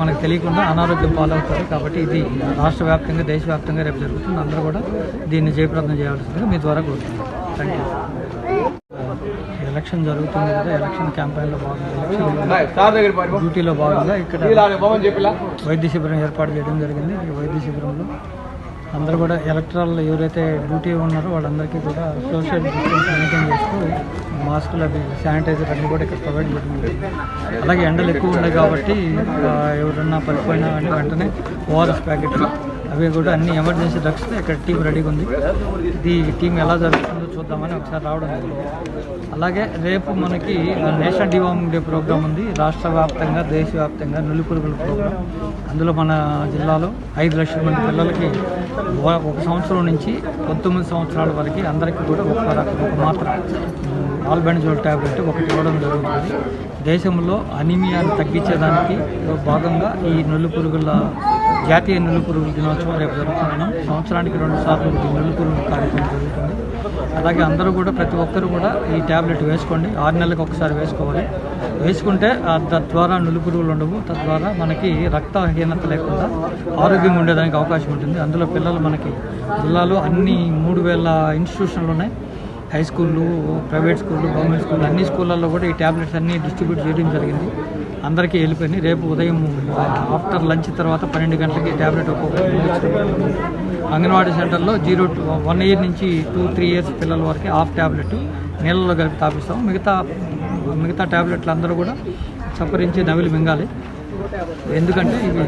మనకు తెలియకుండా అనారోగ్యం పాలవుతారు. కాబట్టి ఇది రాష్ట్ర వ్యాప్తంగా దేశవ్యాప్తంగా రేపు జరుగుతుంది. అందరూ కూడా దీన్ని జయప్రదం చేయాల్సిందిగా మీ ద్వారా కోరుతున్నాను. Thank you. ఎలక్షన్ జరుగుతుంది కదా, ఎలక్షన్ క్యాంపెయిన్లో భాగంగా డ్యూటీలో భాగంగా ఇక్కడ వైద్య శిబిరం ఏర్పాటు చేయడం జరిగింది. ఈ వైద్య శిబిరంలో అందరూ కూడా ఎలక్టరల్ ఎవరైతే డ్యూటీ ఉన్నారో వాళ్ళందరికీ కూడా సోషల్ డిస్టెన్స్ మెయింటైన్ చేస్తూ మాస్కులు అవి శానిటైజర్ అన్నీ కూడా ఇక్కడ ప్రొవైడ్ చేయడం జరిగింది. అలాగే ఎండలు ఎక్కువ ఉన్నాయి కాబట్టి ఎవరన్నా పడిపోయినా వెంటనే ఓఆర్ఎస్ ప్యాకెట్లు అవి కూడా అన్ని ఎమర్జెన్సీ డ్రగ్స్ ఇక్కడ టీం రెడీగా ఉంది. ఇది టీం ఎలా జరుగుతుందో చూద్దామని ఒకసారి రావడం జరిగింది. అలాగే రేపు మనకి నేషనల్ డివార్మింగ్ డే ప్రోగ్రాం ఉంది. రాష్ట్ర వ్యాప్తంగా దేశవ్యాప్తంగా నులిపురుగుల ప్రోగ్రాం. అందులో మన జిల్లాలో 5 లక్షల మంది పిల్లలకి 1 సంవత్సరం నుంచి 19 సంవత్సరాల వరకు అందరికీ కూడా ఒక మాత్ర ఆల్బెండజోల్ ట్యాబ్లెట్ ఒకటి ఇవ్వడం జరుగుతుంది. దేశంలో అనీమియాను తగ్గించేదానికి భాగంగా ఈ నులిపురుగుల జాతీయ నులిపురుగుల దినోత్సవం రేపు జరుగుతున్నాం. సంవత్సరానికి 2 సార్లు ఈ నులిపురుగుల కార్యక్రమం జరుగుతుంది. అలాగే అందరూ కూడా ప్రతి ఒక్కరు కూడా ఈ ట్యాబ్లెట్ వేసుకోండి. 6 నెలలకు ఒకసారి వేసుకోవాలి. వేసుకుంటే తద్వారా నులిపురుగులు ఉండవు. తద్వారా మనకి రక్తహీనత లేకుండా ఆరోగ్యంగా ఉండేదానికి అవకాశం ఉంటుంది. అందులో పిల్లలు మనకి జిల్లాలో అన్ని 3000 ఇన్స్టిట్యూషన్లు ఉన్నాయి. హై స్కూళ్ళు, ప్రైవేట్ స్కూళ్ళు, గవర్నమెంట్ స్కూళ్ళు అన్ని స్కూళ్ళల్లో కూడా ఈ ట్యాబ్లెట్స్ అన్నీ డిస్ట్రిబ్యూట్ చేయడం జరిగింది. అందరికీ వెళ్ళిపోయింది. రేపు ఉదయం ఆఫ్టర్ లంచ్ తర్వాత 12 గంటలకి ఈ ట్యాబ్లెట్ ఒక్కొక్కటి అంగన్వాడీ సెంటర్లో 0 to 1 year నుంచి 2-3 years పిల్లల వరకు హాఫ్ ట్యాబ్లెట్ నీళ్ళలో కలిపి తాపిస్తాం. మిగతా ట్యాబ్లెట్లు అందరూ కూడా చప్పరించి నవిలి మింగాలి. ఎందుకంటే ఇవి